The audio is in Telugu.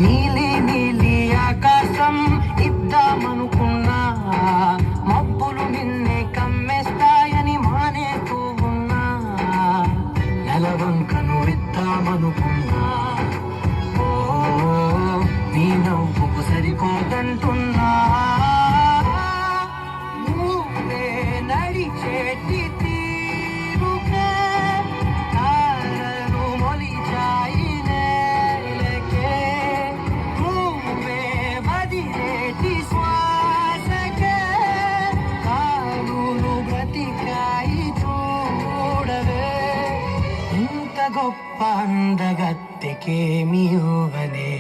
నీలి నీలి ఆకాశం ఇద్దామనుకున్నా, మబ్బులు నిన్నే కమ్మేస్తాయని మానేస్తూ ఉన్నా. నెలవంకను ఇద్దామనుకున్నా, ఓ నీ నవ్వుకు సరిపోదంటున్నా. నువ్వే నడిచేటి తీరుకే తారలు మొలిచాయి నేలకే. నువ్వే వదిలేటి శ్వాసకే కారులు బ్రతికాయి చూడవే. ఇంత గొప్ప అందగత్తెకేమి ఇవ్వనే.